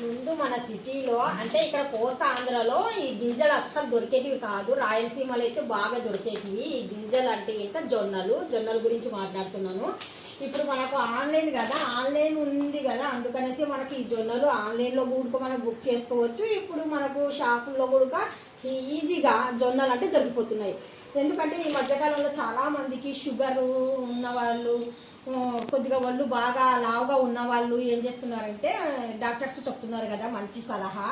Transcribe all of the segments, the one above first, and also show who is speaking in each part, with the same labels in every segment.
Speaker 1: ముందు మన సిటీలో అంటే ఇక్కడ కోస్తా ఆంధ్రలో ఈ గింజలు అస్సలు దొరికేటివి కాదు. రాయలసీమలో అయితే బాగా దొరికేటివి ఈ గింజలు. అంటే ఇంకా జొన్నల గురించి మాట్లాడుతున్నాను. ఇప్పుడు మనకు ఆన్లైన్ కదా, ఆన్లైన్ ఉంది కదా, అందుకనేసి మనకి ఈ జొన్నలు ఆన్లైన్లో కూడా మనం బుక్ చేసుకోవచ్చు. ఇప్పుడు మనకు షాపుల్లో కూడా ఈజీగా జొన్నలు అంటే దొరికిపోతున్నాయి. ఎందుకంటే ఈ మధ్యకాలంలో చాలామందికి షుగరు ఉన్నవాళ్ళు, కొద్దిగా ఒళ్ళు బాగా లావుగా ఉన్నవాళ్ళు ఏం చేస్తున్నారంటే డాక్టర్స్ చెప్తున్నారు కదా మంచి సలహా,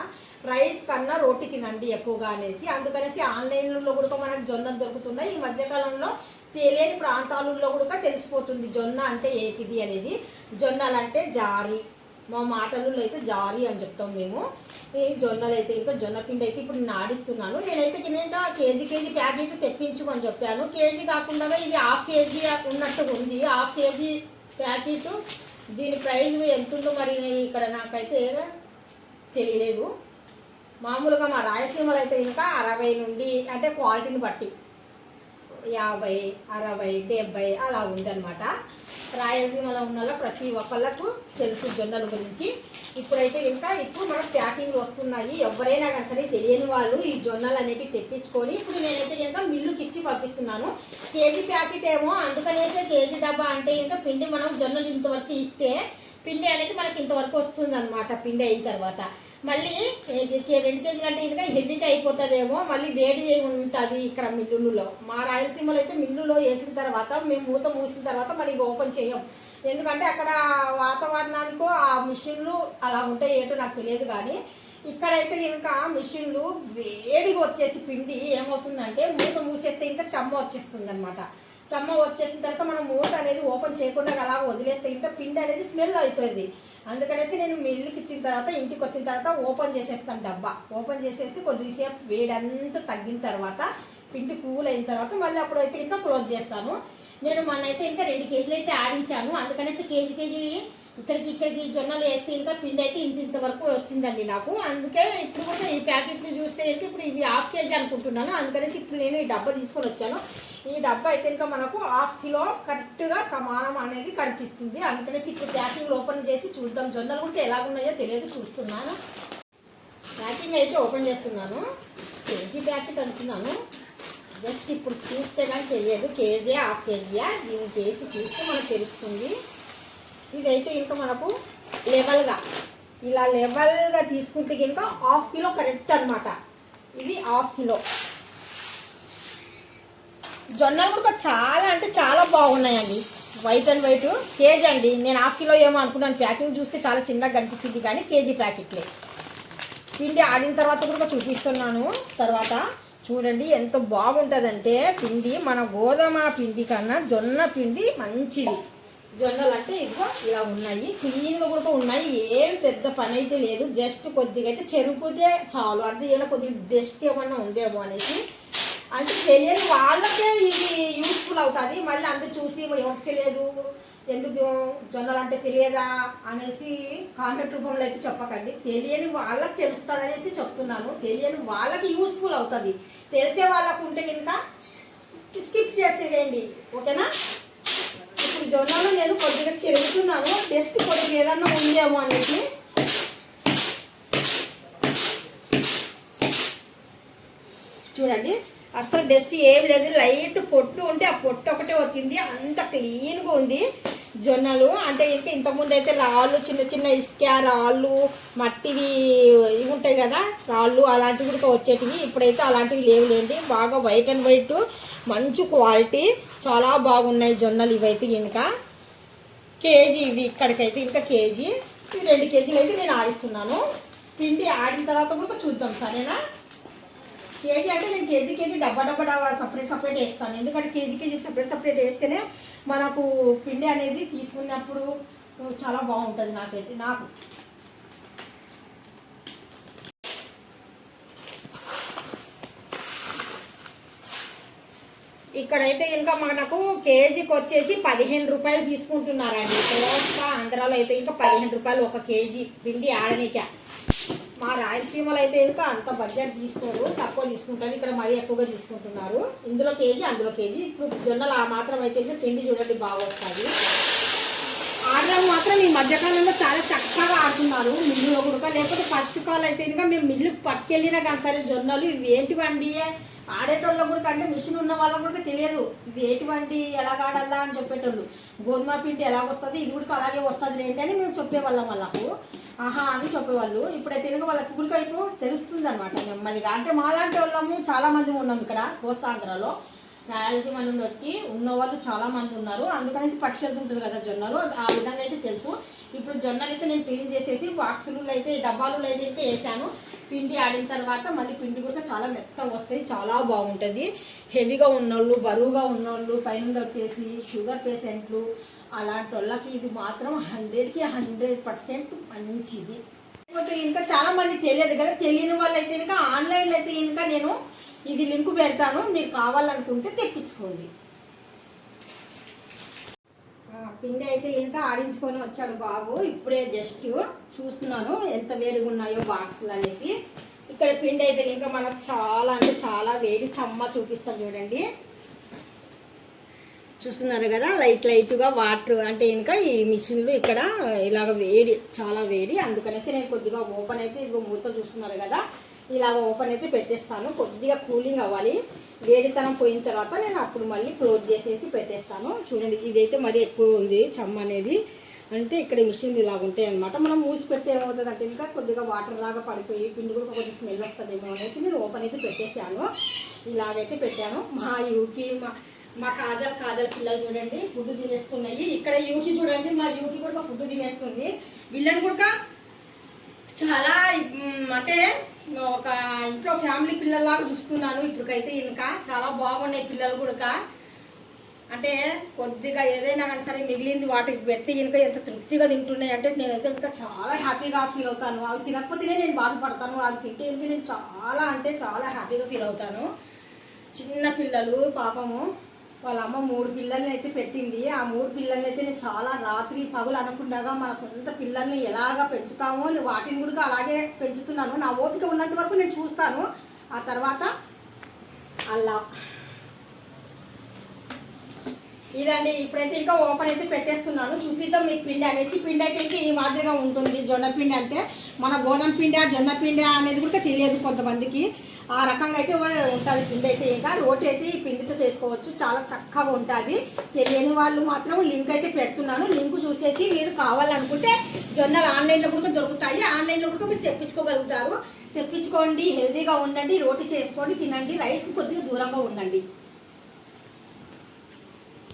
Speaker 1: రైస్ కన్నా రోటీ తినండి ఎక్కువగా అనేసి. అందుకనేసి ఆన్లైన్లో కూడా మనకు జొన్నలు దొరుకుతున్నాయి. ఈ మధ్యకాలంలో తెలియని ప్రాంతాలలో కూడా తెలిసిపోతుంది జొన్న అంటే ఏంటిది అనేది. జొన్నలు అంటే జారీ, మా మాటలలో అయితే జారీ అని చెప్తాం మేము. ఈ జొన్నలు అయితే ఇంకా జొన్న పిండి అయితే ఇప్పుడు నేను ఆడిస్తున్నాను. నేనైతే కింద కేజీ ప్యాకెట్ తెప్పించమని చెప్పాను. కేజీ కాకుండా ఇది హాఫ్ కేజీ ఉన్నట్టుగా ఉంది. హాఫ్ కేజీ ప్యాకెట్ దీని ప్రైస్ ఎంత ఉందో మరి ఇక్కడ నాకైతే తెలియలేదు. మామూలుగా మా రాయలసీమలో అయితే ఇంకా 60 నుండి అంటే క్వాలిటీని బట్టి 50, 60, 70 అలా ఉందన్నమాట. రాయలసీమలో ఉన్న ప్రతి ఒక్కళ్ళకు తెలుసు జొన్నల గురించి. ఇప్పుడైతే ఇంకా ఇప్పుడు మనకు ప్యాకింగ్లు వస్తున్నాయి. ఎవరైనా కానీ సరే తెలియని వాళ్ళు ఈ జొన్నలు అనేవి తెప్పించుకొని ఇప్పుడు నేనైతే ఇంకా మిల్లుకి ఇచ్చి పంపిస్తున్నాను. కేజీ ప్యాకెట్ ఏమో అందుకనేసే కేజీ డబ్బా అంటే ఇంకా పిండి మనం జొన్నలు ఇంతవరకు ఇస్తే పిండి అనేది మనకి ఇంతవరకు వస్తుంది అనమాట. పిండి అయిన తర్వాత మళ్ళీ 2 కేజీలు అంటే ఇంకా హెవీగా అయిపోతుందేమో, మళ్ళీ వేడి ఉంటుంది ఇక్కడ మిల్లులలో. మా రాయలసీమలో అయితే మిల్లులో వేసిన తర్వాత మేము మూత మూసిన తర్వాత మరి ఓపెన్ చేయం. ఎందుకంటే అక్కడ వాతావరణానికో ఆ మిషన్లు అలా ఉంటాయి ఏటో నాకు తెలియదు. కానీ ఇక్కడైతే ఇంకా మిషన్లు వేడిగా వచ్చేసి పిండి ఏమవుతుందంటే మూత మూసేస్తే ఇంకా చెమ్మ వచ్చేస్తుంది అనమాట. చెమ్మ వచ్చేసిన తర్వాత మనం మూత అనేది ఓపెన్ చేయకుండా అలా వదిలేస్తే ఇంకా పిండి అనేది స్మెల్ అవుతుంది. అందుకనేసి నేను మిల్లుకి ఇచ్చిన తర్వాత ఇంటికి వచ్చిన తర్వాత ఓపెన్ చేసేస్తాను డబ్బా. ఓపెన్ చేసేసి కొద్దిసేపు వేడంతా తగ్గిన తర్వాత పిండి కూల్ అయిన తర్వాత మళ్ళీ అప్పుడైతే ఇంకా క్లోజ్ చేస్తాను. నేను మొన్నైతే ఇంకా 2 కేజీలు అయితే ఆడించాను. అందుకనేసి కేజీ ఇక్కడికి జొన్నలు వేస్తే ఇంకా పిండి అయితే ఇంతవరకు వచ్చిందండి నాకు. అందుకే ఇప్పుడు కూడా ఈ ప్యాకెట్లు చూస్తే ఇప్పుడు ఇవి హాఫ్ కేజీ అనుకుంటున్నాను. అందుకనేసి ఇప్పుడు నేను ఈ డబ్బా తీసుకొని వచ్చాను. ఈ డబ్బా అయితే ఇంకా మనకు 1/2 కిలో కరెక్ట్గా సమానం అనేది కనిపిస్తుంది. అందుకనేసి ఇప్పుడు ప్యాకింగ్ ఓపెన్ చేసి చూద్దాం. జొన్నలు కూడా ఎలాగున్నాయో తెలియదు, చూస్తున్నాను. ప్యాకింగ్ అయితే ఓపెన్ చేస్తున్నాను. కేజీ ప్యాకెట్ అంటున్నాను. జస్ట్ ఇప్పుడు చూస్తే కానీ తెలియదు కేజీ హాఫ్ కేజీయా. దీన్ని వేసి చూస్తే మనకు తెలుస్తుంది. ఇదైతే ఇంకా మనకు ఇలా లెవెల్గా తీసుకుంటే కనుక 1/2 కిలో కరెక్ట్ అనమాట. ఇది 1/2 కిలో జొన్నలు కూడా చాలా అంటే చాలా బాగున్నాయండి. వైట్ అండ్ వైట్ కేజీ అండి. నేను 1/2 కిలో ఏమో అనుకున్నాను. ప్యాకింగ్ చూస్తే చాలా చిన్నగా కనిపించింది కానీ కేజీ ప్యాకెట్లే. పిండి ఆడిన తర్వాత కూడా చూపిస్తున్నాను. తర్వాత చూడండి ఎంత బాగుంటుందంటే పిండి మన గోధుమ పిండి కన్నా జొన్న పిండి మంచిది. జొన్నలు అంటే ఇదిగో ఇలా ఉన్నాయి, క్లీన్గా కూడా ఉన్నాయి. ఏం పెద్ద పని అయితే లేదు. జస్ట్ కొద్దిగా అయితే చెరుకుతే చాలు. అంటే ఇలా కొద్దిగా డస్ట్ ఏమన్నా ఉందేమో అనేసి. అంటే తెలియని వాళ్ళకే ఇది యూస్ఫుల్ అవుతుంది. మళ్ళీ అందరూ చూసి ఎవరికి తెలియదు, ఎందుకు జొన్నలు అంటే తెలియదా అనేసి కామెంట్ రూపంలో అయితే చెప్పకండి. తెలియని వాళ్ళకి తెలుస్తుంది అనేసి చెప్తున్నాను. తెలియని వాళ్ళకి యూస్ఫుల్ అవుతుంది. తెలిసే వాళ్ళకు ఉంటే ఇంకా స్కిప్ చేసేయండి, ఓకేనా. ఇప్పుడు జొన్నలు నేను కొద్దిగా చెరుగుతున్నాను. టెస్ట్ కొద్దిగా ఏదన్నా ఉందేమో అనేసి. చూడండి అస్సలు డస్ట్ ఏం లేదు. లైట్ పొట్టు ఉంటే ఆ పొట్టు ఒకటే వచ్చింది. అంత క్లీన్గా ఉంది జొన్నలు. అంటే ఇంకా ఇంతకుముందు అయితే రాళ్ళు, చిన్న ఇసుక రాళ్ళు, మట్టివి ఇవి ఉంటాయి కదా రాళ్ళు, అలాంటివి కూడా వచ్చేటివి. ఇప్పుడైతే అలాంటివి లేవులేండి. బాగా వైట్ అండ్ వైట్ మంచి క్వాలిటీ, చాలా బాగున్నాయి జొన్నలు. ఇవైతే ఇంకా కేజీ ఇవి ఇక్కడికైతే ఇంకా కేజీ. 2 కేజీలు అయితే నేను ఆడిస్తున్నాను. పిండి ఆడిన తర్వాత కూడా చూద్దాం సరేనా. కేజీ అంటే నేను కేజీ డబ్బా సపరేట్ వేస్తాను. ఎందుకంటే కేజీ సపరేట్ వేస్తేనే మనకు పిండి అనేది తీసుకున్నప్పుడు చాలా బాగుంటుంది నాకు. ఇక్కడైతే ఇంకా మనకు కేజీకి వచ్చేసి 15 రూపాయలు తీసుకుంటున్నారండి. కోస్తా ఆంధ్రాలో అయితే ఇంకా 15 రూపాయలు 1 కేజీ పిండి ఆడనిక. మా రాయలసీమలో అయితే ఇంకా అంత బడ్జెట్ తీసుకోరు, తక్కువ తీసుకుంటారు. ఇక్కడ మరీ ఎక్కువగా తీసుకుంటున్నారు. ఇందులో కేజీ అందులో కేజీ. ఇప్పుడు జొన్నలు ఆ మాత్రం అయితే పిండి చూడండి బాగా వస్తుంది. ఆడవాళ్ళు మాత్రం ఈ మధ్యకాలంలో చాలా చక్కగా ఆడుతున్నారు మిల్లులో కూడా. లేకపోతే ఫస్ట్ ఆఫ్ ఆల్ అయితే ఇంకా మేము మిల్లుకి పట్టుకెళ్ళినా కానీ సరే జొన్నలు ఇవి ఏంటివండి ఆడేటోళ్ళ కూడా అంటే మిషన్ ఉన్న వాళ్ళకు కూడా తెలియదు ఇవి ఏంటివండి ఎలా ఆడాలా అని చెప్పేటోళ్ళు. గోధుమ పిండి ఎలా వస్తుంది ఇది కూడా అలాగే వస్తుంది ఏంటి అని మేము చెప్పేవాళ్ళం వాళ్ళకు. ఆహా అని చెప్పేవాళ్ళు. ఇప్పుడైతే ఇంకా వాళ్ళకి కూడా ఇప్పుడు తెలుస్తుంది అనమాట నెమ్మదిగా. అంటే మాలాంటి వాళ్ళము చాలామంది ఉన్నాం ఇక్కడ కోస్తాంధ్రలో. రాయలసీమ నుండి వచ్చి ఉన్నవాళ్ళు చాలామంది ఉన్నారు. అందుకనేసి పట్టుకెళ్తుంటారు కదా జొన్నలు. ఆ విధంగా అయితే తెలుసు. ఇప్పుడు జొన్నలు అయితే నేను క్లీన్ చేసేసి బాక్సులు అయితే డబ్బాలు అయితే వేసాను. పిండి ఆడిన తర్వాత మళ్ళీ పిండి కూడా చాలా మెత్తగా వస్తాయి, చాలా బాగుంటుంది. హెవీగా ఉన్నోళ్ళు, బరువుగా ఉన్నోళ్ళు, పైన వచ్చేసి షుగర్ పేషెంట్లు అలాంటి వాళ్ళకి ఇది మాత్రం 100కి 100% మంచిది. లేకపోతే ఇంకా చాలామంది తెలియదు కదా. తెలియని వాళ్ళు అయితే ఇంకా ఆన్లైన్లో అయితే ఇంకా నేను ఇది లింక్ పెడతాను, మీరు కావాలనుకుంటే తెప్పించుకోండి. పిండి అయితే ఇంకా ఆడించుకొని వచ్చాడు బాబు. ఇప్పుడే జస్ట్ చూస్తున్నాను ఎంత వేడిగా ఉన్నాయో బాక్సులు అనేసి. ఇక్కడ పిండి అయితే ఇంకా మనకు చాలా అంటే చాలా వేడి. చమ్మ చూపిస్తాను చూడండి, చూస్తున్నారు కదా. లైట్గా వాటర్ అంటే ఇంకా ఈ మిషన్లు ఇక్కడ ఇలాగ వేడి, చాలా వేడి. అందుకనేసి నేను కొద్దిగా ఓపెన్ అయితే ఇదిగో మూత చూస్తున్నారు కదా, ఇలాగ ఓపెన్ అయితే పెట్టేస్తాను. కొద్దిగా కూలింగ్ అవ్వాలి, వేడితనం పోయిన తర్వాత నేను అప్పుడు మళ్ళీ క్లోజ్ చేసేసి పెట్టేస్తాను. చూడండి ఇదైతే మరీ ఎక్కువ ఉంది చమ్మ అనేది. అంటే ఇక్కడ మిషన్ ఇలాగ ఉంటాయి అనమాట. మనం మూసి పెడితే ఏమవుతుంది అంటే ఇంకా కొద్దిగా వాటర్ లాగా పడిపోయి పిండి కూడా కొద్దిగా స్మెల్ వస్తుందేమో అనేసి నేను ఓపెన్ అయితే పెట్టేసాను. ఇలాగైతే పెట్టాను. మా యూకి మా కాజల్ పిల్లలు చూడండి ఫుడ్ తినేస్తున్నాయి. ఇక్కడ యూకి చూడండి, మా యూకి కూడా ఫుడ్ తినేస్తుంది. వీళ్ళని కూడా చాలా అంటే ఒక ఇంట్లో ఫ్యామిలీ పిల్లల్లాగా చూస్తున్నాను. ఇప్పటికైతే ఇంకా చాలా బాగున్నాయి పిల్లలు కూడా. అంటే కొద్దిగా ఏదైనా కానీ సరే మిగిలింది వాటికి పెడితే ఇంకా ఎంత తృప్తిగా తింటున్నాయి అంటే నేనైతే ఇంకా చాలా హ్యాపీగా ఫీల్ అవుతాను. అవి తినకపోతేనే నేను బాధపడతాను, అవి తింటే ఇంకా నేను చాలా అంటే చాలా హ్యాపీగా ఫీల్ అవుతాను. చిన్న పిల్లలు పాపము, వాళ్ళ అమ్మ 3 పిల్లల్ని అయితే పెట్టింది. ఆ 3 పిల్లల్ని అయితే నేను చాలా రాత్రి పగులు అనకుండా మన సొంత పిల్లల్ని ఎలాగ పెంచుతామో వాటిని కూడా అలాగే పెంచుతున్నాను. నా ఓపిక ఉన్నంత వరకు నేను చూస్తాను. ఆ తర్వాత అలా ఇదండి. ఇప్పుడైతే ఇంకా ఓపెన్ అయితే పెట్టేస్తున్నాను. చూపిద్దాం మీకు పిండి అనేసి. పిండి అయితే ఇంకా ఈ మాదిరిగా ఉంటుంది. జొన్న పిండి అంటే మన గోధుమ పిండి జొన్న పిండి అనేది కూడా తెలియదు కొంతమందికి. ఆ రకంగా అయితే ఉంటుంది పిండి అయితే. ఇంకా రోటీ అయితే ఈ పిండితో చేసుకోవచ్చు, చాలా చక్కగా ఉంటుంది. తెలియని వాళ్ళు మాత్రం లింక్ అయితే పెడుతున్నాను. లింక్ చూసేసి మీరు కావాలనుకుంటే జొన్నలు ఆన్లైన్లో కూడా దొరుకుతాయి. ఆన్లైన్లో కూడా మీరు తెప్పించుకోగలుగుతారు. తెప్పించుకోండి, హెల్తీగా ఉండండి, రోటీ చేసుకోండి, తినండి. రైస్కి కొద్దిగా దూరంగా ఉండండి.